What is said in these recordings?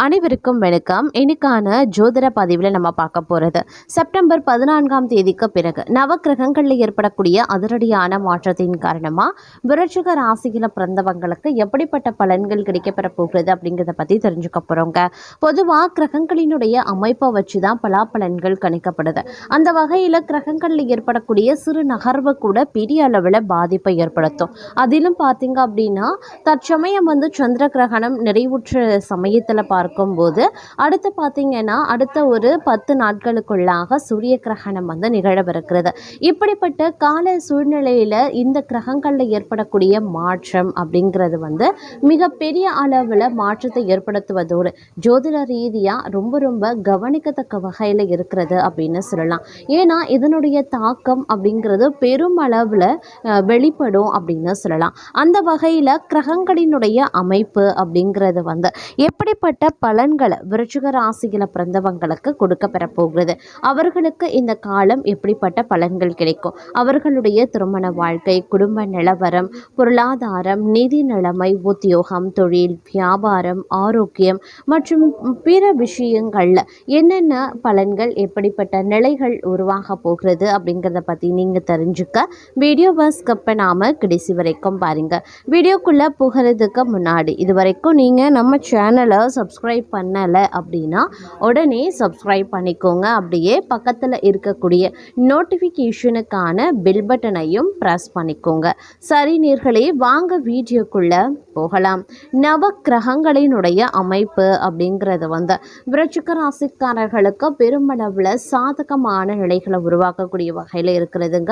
அனைவருக்கும் வணக்கம். இன்னைக்கான ஜோதிட பதிவில் நம்ம பார்க்க போகிறது செப்டம்பர் 14ஆம் தேதிக்கு பிறகு நவக்கிரகங்களில் ஏற்படக்கூடிய அதிரடியான மாற்றத்தின் காரணமாக விருச்சிக ராசியில் பிறந்தவங்களுக்கு எப்படிப்பட்ட பலன்கள் கிடைக்கப்பெற போகிறது அப்படிங்கிறத பற்றி தெரிஞ்சுக்க போகிறோங்க. பொதுவாக கிரகங்களினுடைய அமைப்பை வச்சு தான் பலாப்பலன்கள் கணிக்கப்படுது. அந்த வகையில் கிரகங்களில் ஏற்படக்கூடிய சிறு நகர்வு கூட பெரிய அளவில் பாதிப்பை ஏற்படுத்தும். அதிலும் பார்த்தீங்க அப்படின்னா தற்சமயம் சந்திர கிரகணம் நிறைவுற்ற சமயத்தில் பார்க்கும்போது அடுத்து பார்த்தீங்கன்னா அடுத்த ஒரு 10 நாட்களுக்குள்ளாக சூரிய கிரகணம் நிகழவிருக்கிறது. இப்படிப்பட்ட கால சூழ்நிலையில் இந்த கிரகங்களில் ஏற்படக்கூடிய மாற்றம் அப்படிங்கிறது மிகப்பெரிய அளவில் மாற்றத்தை ஏற்படுத்துவதோடு ஜோதிட ரீதியாக ரொம்ப ரொம்ப கவனிக்கத்தக்க வகையில் இருக்கிறது அப்படின்னு சொல்லலாம். ஏன்னா இதனுடைய தாக்கம் அப்படிங்கிறது பெரும் அளவில் வெளிப்படும் அப்படின்னு சொல்லலாம். அந்த வகையில் கிரகங்களினுடைய அமைப்பு அப்படிங்கிறது எப்படிப்பட்ட பலன்களை விருச்சிக ராசியில் பிறந்தவங்களுக்கு கொடுக்க பெற போகிறது, அவர்களுக்கு இந்த காலம் எப்படிப்பட்ட பலன்கள் கிடைக்கும், அவர்களுடைய திருமண வாழ்க்கை, குடும்ப நிலவரம், பொருளாதாரம், நிதி நிலைமை, உத்தியோகம், தொழில், வியாபாரம், ஆரோக்கியம் மற்றும் பிற விஷயங்கள்ல என்னென்ன பலன்கள் எப்படிப்பட்ட நிலைகள் உருவாக போகிறது அப்படிங்கிறத பற்றி நீங்கள் தெரிஞ்சுக்க வீடியோவை ஸ்கிப் பண்ணாமல் கடைசி வரைக்கும் பாருங்க. வீடியோக்குள்ளே புகிறதுக்கு முன்னாடி இது வரைக்கும் நீங்கள் நம்ம சேனலை சப்ஸ்கிரைப் பண்ணலை அப்படின்னா உடனே சப்ஸ்கிரைப் பண்ணிக்கோங்க. அப்படியே பக்கத்தில் இருக்கக்கூடிய நோட்டிஃபிகேஷனுக்கான பெல் பட்டனையும் ப்ரெஸ் பண்ணிக்கோங்க. சரி நேர்களே, வாங்க வீடியோக்குள்ளே போகலாம். நவ கிரகங்களினுடைய அமைப்பு அப்படிங்கிறது விருச்சிக ராசிக்காரர்களுக்கு பெருமளவில் சாதகமான நிலைகளை உருவாக்கக்கூடிய வகையில் இருக்கிறதுங்க.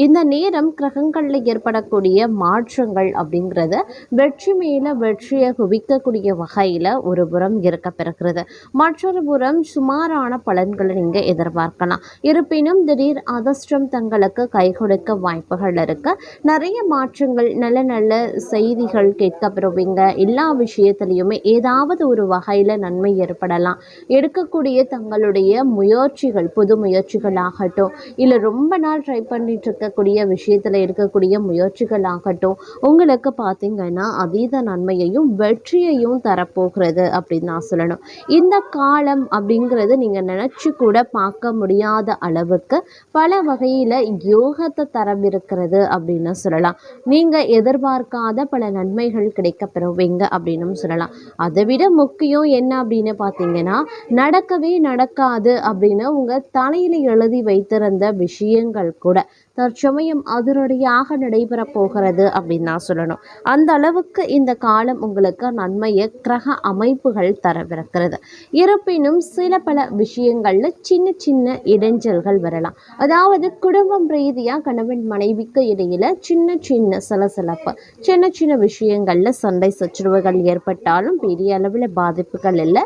இந்த நேரம் கிரகங்களில் ஏற்படக்கூடிய மாற்றங்கள் அப்படிங்கிறது வெற்றி மேல வெற்றியை குவிக்கக்கூடிய வகையில் ஒரு புறம் இருக்க பெறுகிறது. மற்றொரு புறம் சுமாரான பலன்களை நீங்கள் எதிர்பார்க்கலாம். இருப்பினும் திடீர் அதிர்ஷ்டம் தங்களுக்கு கை கொடுக்க வாய்ப்புகள் இருக்கு. நிறைய மாற்றங்கள், நல்ல நல்ல செய்திகள் கேட்க பெறுவீங்க. எல்லா விஷயத்திலையுமே ஏதாவது ஒரு வகையில் நன்மை ஏற்படலாம். எடுக்கக்கூடிய தங்களுடைய முயற்சிகள், புது முயற்சிகள் ஆகட்டும், இல்லை ரொம்ப நாள் ட்ரை பண்ணிட்டு இருக்கக்கூடிய விஷயத்தில் எடுக்கக்கூடிய முயற்சிகள் ஆகட்டும், உங்களுக்கு பார்த்தீங்கன்னா அதீத நன்மையையும் வெற்றியையும் தரப்போகிறது அப்படின்னு நான் சொல்லணும். இந்த காலம் அப்படிங்கிறது நீங்கள் நினச்சி கூட பார்க்க முடியாத அளவுக்கு பல வகையில் யோகத்தை தரவிருக்கிறது அப்படின்னு சொல்லலாம். நீங்கள் எதிர்பார்க்காத பல நன்மைகள் கிடைக்க பெறுவீங்க அப்படின்னு சொல்லலாம். அதை விட முக்கியம் என்ன அப்படின்னு பார்த்தீங்கன்னா, நடக்கவே நடக்காது அப்படின்னு உங்கள் தலையில் எழுதி வைத்திருந்த விஷயங்கள் கூட தற்சமயம் அதிரடியாக நடைபெறப் போகிறது அப்படின்னு நான் சொல்லணும். அந்த அளவுக்கு இந்த காலம் உங்களுக்கு நன்மையை கிரக அமைப்புகள் தரவிருக்கிறது. இருப்பினும் சில பல விஷயங்களில் சின்ன சின்ன இடைஞ்சல்கள் வரலாம். அதாவது குடும்பம் ரீதியாக கணவன் மனைவிக்கு இடையில் சின்ன சின்ன சலசலப்பு, சின்ன சின்ன விஷயங்களில் சண்டை சச்சரவுகள் ஏற்பட்டாலும் பெரிய அளவில் பாதிப்புகள் இல்லை.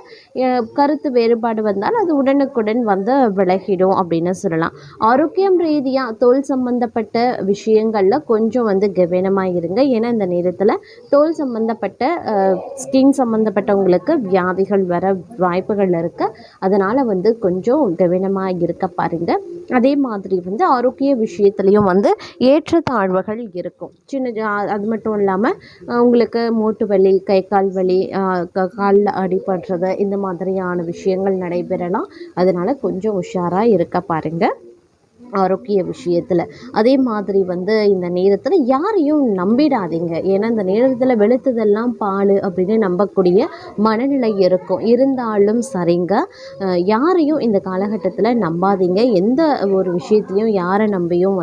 கருத்து வேறுபாடு வந்தால் அது உடனுக்குடன் விலகிடும் அப்படின்னு சொல்லலாம். ஆரோக்கியம் ரீதியாக தோல் சம்பந்தப்பட்ட விஷயங்களில் கொஞ்சம் கவனமாக இருங்க. ஏன்னா இந்த நேரத்தில் தோல் சம்பந்தப்பட்ட ஸ்கின் சம்பந்தப்பட்டவங்களுக்கு வியாதிகள் வர வாய்ப்புகள் இருக்கு. அதனால் கொஞ்சம் கவனமாக இருக்க பாருங்க. அதே மாதிரி ஆரோக்கிய விஷயத்துலையும் ஏற்றத்தாழ்வுகள் இருக்கும். சின்ன அது மட்டும் இல்லாமல் உங்களுக்கு மூட்டு வலி, கை கால் வலி, காலில் அடிபடுறது, இந்த மாதிரியான விஷயங்கள் நடைபெறலாம். அதனால் கொஞ்சம் உஷாராக இருக்க பாருங்கள் ஆரோக்கிய விஷயத்தில். அதே மாதிரி இந்த நேரத்தில் யாரையும் நம்பிடாதீங்க. ஏன்னா இந்த நேரத்தில் வெளுத்ததெல்லாம் பால் அப்படின்னு நம்பக்கூடிய மனநிலை இருக்கும். இருந்தாலும் சரிங்க, யாரையும் இந்த காலகட்டத்தில் நம்பாதீங்க. எந்த ஒரு விஷயத்தையும் யாரை நம்பியும்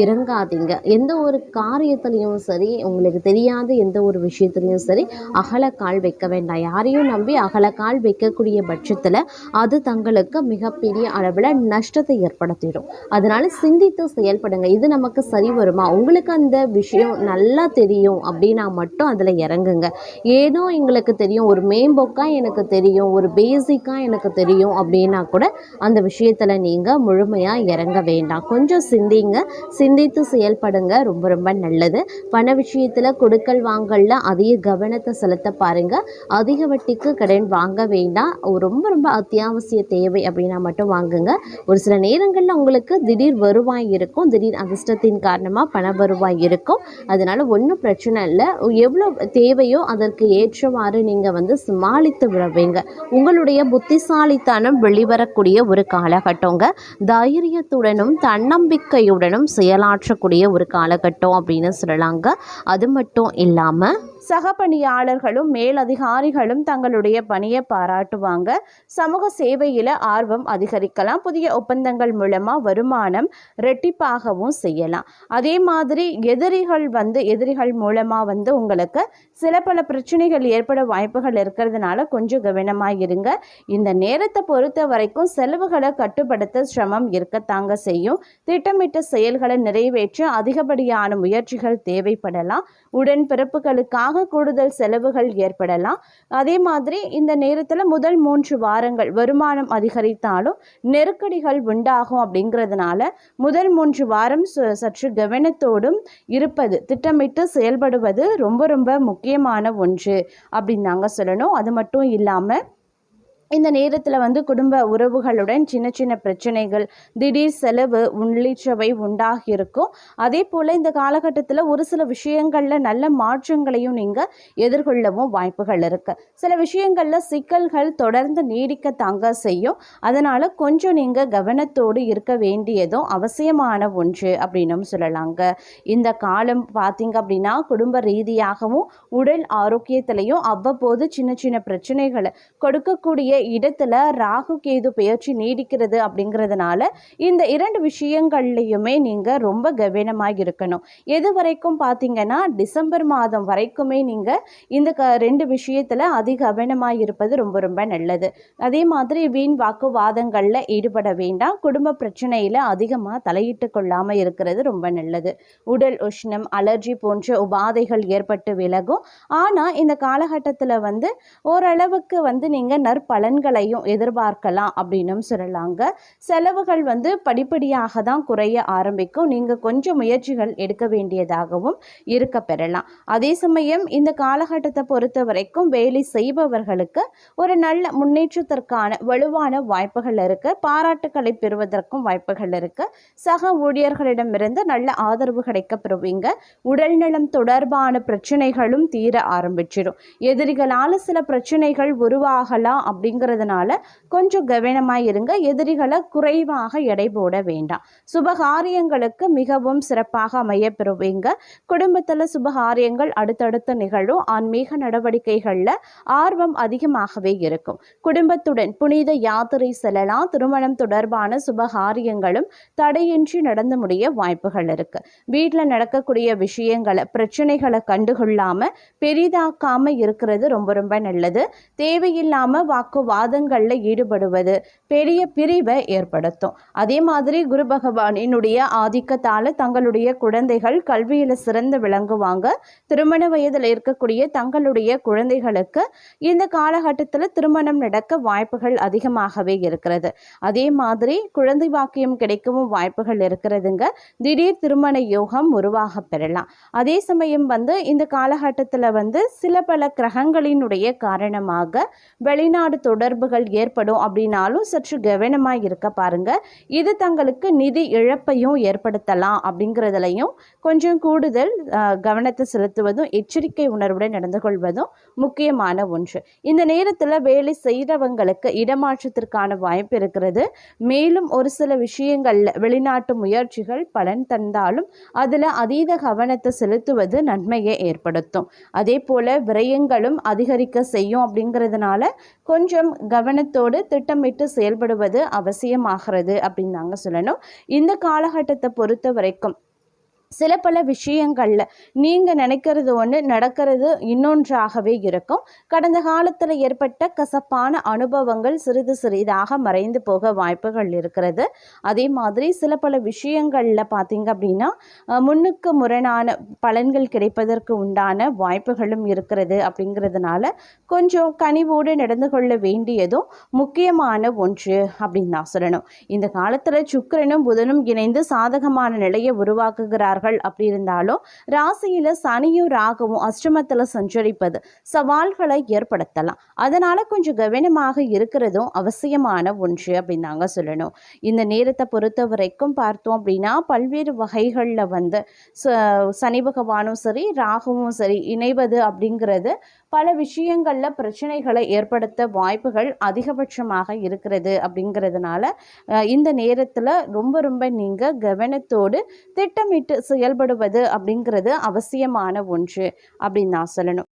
இறங்காதீங்க. எந்த ஒரு காரியத்துலேயும் சரி, உங்களுக்கு தெரியாத எந்த ஒரு விஷயத்துலையும் சரி அகலக்கால் வைக்க வேண்டாம். யாரையும் நம்பி அகலக்கால் வைக்கக்கூடிய பட்சத்தில் அது தங்களுக்கு மிகப்பெரிய அளவில் நஷ்டத்தை ஏற்படுத்திடும். அதனால் சிந்தித்து செயல்படுங்க. இது நமக்கு சரி வருமா, உங்களுக்கு அந்த விஷயம் நல்லா தெரியும் அப்படின்னா மட்டும் அதில் இறங்குங்க. ஏதோ எங்களுக்கு தெரியும், ஒரு மேம்போக்காக எனக்கு தெரியும், ஒரு பேசிக்காக எனக்கு தெரியும் அப்படின்னா கூட அந்த விஷயத்தில் நீங்கள் முழுமையாக இறங்க வேண்டாம். கொஞ்சம் சிந்திங்க, சிந்தித்து செயல்படுங்க. ரொம்ப ரொம்ப நல்லது. பண விஷயத்தில் கொடுக்கல் வாங்கல அதிக கவனத்தை செலுத்த பாருங்கள். அதிக வட்டிக்கு கடன் வாங்க வேண்டாம். ரொம்ப ரொம்ப அத்தியாவசிய தேவை அப்படின்னா மட்டும் வாங்குங்க. ஒரு சில நேரங்களில் உங்களுக்கு திடீர் வருவாய் இருக்கும், திடீர் அதிர்ஷ்டத்தின் காரணமாக பண வருவாய் இருக்கும். அதனால் ஒன்றும் பிரச்சனை இல்லை. எவ்வளோ தேவையோ அதற்கு ஏற்றவாறு நீங்கள் வந்து சமாளித்து விடுவீங்க. உங்களுடைய புத்திசாலித்தனம் வெளிவரக்கூடிய ஒரு காலகட்டங்க. தைரியத்துடனும் தன்னம்பிக்கையுடனும் செயலாற்றக்கூடிய ஒரு காலகட்டம் அப்படின்னு சொல்லலாங்க. அது மட்டும் இல்லாமல் சக பணியாளர்களும் மேலதிகாரிகளும் தங்களுடைய பணியை பாராட்டுவாங்க. சமூக சேவையில் ஆர்வம் அதிகரிக்கலாம். புதிய ஒப்பந்தங்கள் மூலமாக வருமானம் ரெட்டிப்பாகவும் செய்யலாம். அதே மாதிரி எதிரிகள் மூலமாக உங்களுக்கு சில பல பிரச்சனைகள் ஏற்பட வாய்ப்புகள் இருக்கிறதுனால கொஞ்சம் கவனமாக இருங்க. இந்த நேரத்தை பொறுத்த வரைக்கும் செலவுகளை கட்டுப்படுத்த சிரமம் இருக்கத்தாங்க செய்யும். திட்டமிட்ட செயல்களை நிறைவேற்ற அதிகப்படியான முயற்சிகள் தேவைப்படலாம். உடன்பிறப்புகளுக்காக கூடுதல் செலவுகள் ஏற்படலாம். அதே மாதிரி இந்த நேரத்தில் முதல் 3 வாரங்கள் வருமானம் அதிகரித்தாலும் நெருக்கடிகள் உண்டாகும். அப்படிங்கிறதுனால முதல் 3 வாரம் சற்று கவனத்தோடும் இருப்பது, திட்டமிட்டு செயல்படுவது ரொம்ப ரொம்ப முக்கியமான ஒன்று அப்படின்னு நாங்கள் சொல்லணும். அது மட்டும் இல்லாமல் இந்த நேரத்தில் குடும்ப உறவுகளுடன் சின்ன சின்ன பிரச்சனைகள், திடீர் செலவு உள்ளிட்டவை உண்டாகி இருக்கும். அதே போல் இந்த காலகட்டத்தில் ஒரு சில விஷயங்களில் நல்ல மாற்றங்களையும் நீங்கள் எதிர்கொள்ளவும் வாய்ப்புகள் இருக்குது. சில விஷயங்களில் சிக்கல்கள் தொடர்ந்து நீடிக்க தாங்க செய்யும். அதனால் கொஞ்சம் நீங்கள் கவனத்தோடு இருக்க வேண்டியதும் அவசியமான ஒன்று அப்படின்னும் சொல்லலாங்க. இந்த காலம் பார்த்திங்க அப்படின்னா குடும்ப ரீதியாகவும் உடல் ஆரோக்கியத்திலையும் அவ்வப்போது சின்ன சின்ன பிரச்சனைகளை கொடுக்கக்கூடிய இடத்துல ராகு கேது பெயர்ச்சி நீடிக்கிறது. அப்படிங்கிறதுனால இந்த 2 விஷயங்கள்லையுமே நீங்கள் ரொம்ப கவனமாக இருக்கணும். எது வரைக்கும் பார்த்தீங்கன்னா டிசம்பர் மாதம் வரைக்குமே நீங்கள் இந்த 2 விஷயத்தில் அதிக கவனமாக இருப்பது ரொம்ப ரொம்ப நல்லது. அதே மாதிரி வீண் வாக்குவாதங்களில் ஈடுபட வேண்டாம். குடும்ப பிரச்சனையில் அதிகமாக தலையிட்டு கொள்ளாமல் இருக்கிறது ரொம்ப நல்லது. உடல் உஷ்ணம், அலர்ஜி போன்ற உபாதைகள் ஏற்பட்டு விலகும். ஆனால் இந்த காலகட்டத்தில் ஓரளவுக்கு நீங்கள் நற்பலன்களையும் எதிர்பார்க்கலாம் அப்படின்னும் சொல்லலாங்க. செலவுகள் படிப்படியாக தான் குறைய ஆரம்பிக்கும். நீங்கள் கொஞ்சம் முயற்சிகள் எடுக்க வேண்டியதாகவும் இருக்க பெறலாம். அதே சமயம் இந்த காலகட்டத்தை பொறுத்த வரைக்கும் வேலை செய்பவர்களுக்கு ஒரு நல்ல முன்னேற்றத்திற்கான வலுவான வாய்ப்புகள் இருக்கு. பாராட்டுக்களை பெறுவதற்கும் வாய்ப்புகள் இருக்கு. சக ஊழியர்களிடமிருந்து நல்ல ஆதரவு கிடைக்க பெறுவீங்க. உடல்நலம் தொடர்பான பிரச்சனைகளும் தீர ஆரம்பிச்சிடும். எதிரிகளால் சில பிரச்சனைகள் உருவாகலாம். அப்படிங்கிறதுனால கொஞ்சம் கவனமாக இருங்க. எதிரிகளை குறைவாக எடை போட வேண்டாம். சுபகாரியங்களுக்கு மிகவும் சிறப்பாக அமைய பெறுவீங்க. குடும்பத்தில் சுபகாரியங்கள் அடுத்தடுத்த நிகழும். ஆன்மீக நடவடிக்கைகளில் ஆர்வம் அதிகமாகவே இருக்கும். குடும்பத்துடன் புனித யாத்திரை செல்லலாம். திருமணம் தொடர்பான சுபகாரியங்களும் தடையின்றி நடந்து முடிய வாய்ப்புகள் இருக்கு. வீட்டில் நடக்கக்கூடிய விஷயங்களை, பிரச்சனைகளை கண்டுகொள்ளாம பெரிதாக்காம இருக்கிறது ரொம்ப ரொம்ப நல்லது. தேவையில்லாம வாக்குவாதங்களில் ஈடுபடுவது பெரிய பிரிவை ஏற்படுத்தும். அதே மாதிரி குரு பகவானினுடைய ஆதிக்கத்தால் தங்களுடைய குழந்தைகள் கல்வியில் சிறந்து விளங்குவாங்க. திருமண வயதில் இருக்கக்கூடிய தங்களுடைய குழந்தைகளுக்கு இந்த காலகட்டத்தில் திருமணம் நடக்க வாய்ப்புகள் அதிகமாகவே இருக்கிறது. அதே மாதிரி குழந்தை வாக்கியம் கிடைக்கவும் வாய்ப்புகள் இருக்கிறதுங்க. திடீர் திருமண யோகம் உருவாக பெறலாம். அதே சமயம் இந்த காலகட்டத்தில் சில பல கிரகங்களினுடைய காரணமாக வெளிநாடு தொடர்புகள் ஏற்படும். அப்படின்னாலும் சற்று கவனமாக இருக்க பாருங்க. இது தங்களுக்கு நிதி இழப்பையும் ஏற்படுத்தலாம். அப்படிங்கிறதுலையும் கொஞ்சம் கூடுதல் கவனத்தை செலுத்துவதும் எச்சரிக்கை உணர்வுடன் நடந்து கொள்வதும் முக்கியமான ஒன்று. இந்த நேரத்தில் வேலை செய்கிறவங்களுக்கு இடமாற்றத்திற்கான வாய்ப்பு இருக்கிறது. மேலும் ஒரு சில விஷயங்கள்ல வெளிநாட்டு முயற்சிகள் பலன் தந்தாலும் அதில் அதீத கவனத்தை செலுத்துவது நன்மையை ஏற்படுத்தும். அதே போல விரயங்களும் அதிகரிக்க செய்யும். அப்படிங்கிறதுனால கொஞ்சம் கவனத்தோடு திட்டமிட்டு செயல்படுவது அவசியமாகிறது அப்படின்னு நாங்கள் சொல்லணும். இந்த காலகட்டத்தை பொறுத்த வரைக்கும் சில பல விஷயங்களில் நீங்கள் நினைக்கிறது ஒன்று, நடக்கிறது இன்னொன்றாகவே இருக்கும். கடந்த காலத்தில் ஏற்பட்ட கசப்பான அனுபவங்கள் சிறிது சிறிதாக மறைந்து போக வாய்ப்புகள் இருக்கிறது. அதே மாதிரி சில பல விஷயங்களில் பார்த்தீங்க அப்படின்னா முன்னுக்கு முரணான பலன்கள் கிடைப்பதற்கு உண்டான வாய்ப்புகளும் இருக்கிறது. அப்படிங்கிறதுனால கொஞ்சம் கனிவோடு நடந்து கொள்ள வேண்டியதும் முக்கியமான ஒன்று அப்படின்னு நான் சொல்லணும். இந்த காலத்தில் சுக்கிரனும் புதனும் இணைந்து சாதகமான நிலையை உருவாக்குகிறார்கள். இருப்பவர்கள் அப்படி இருந்தாலும் ராசியில் சனியும் ராகுவும் அஷ்டமத்தில் சஞ்சரிப்பது சவால்களை ஏற்படுத்தலாம். அதனால் கொஞ்சம் கவனமாக இருக்கிறதும் அவசியமான ஒன்று அப்படின்னு நாங்கள் சொல்லணும். இந்த நேரத்தை பொறுத்த வரைக்கும் பார்த்தோம் அப்படின்னா பல்வேறு வகைகளில் சனி பகவானும் சரி ராகுவும் சரி இணைவது அப்படிங்கிறது பல விஷயங்களில் பிரச்சனைகளை ஏற்படுத்த வாய்ப்புகள் அதிகபட்சமாக இருக்கிறது. அப்படிங்கிறதுனால இந்த நேரத்தில் ரொம்ப ரொம்ப நீங்கள் கவனத்தோடு திட்டமிட்டு செயல்படுவது அப்படிங்கிறது அவசியமான ஒன்று அப்படின்னு நான் சொல்லணும்.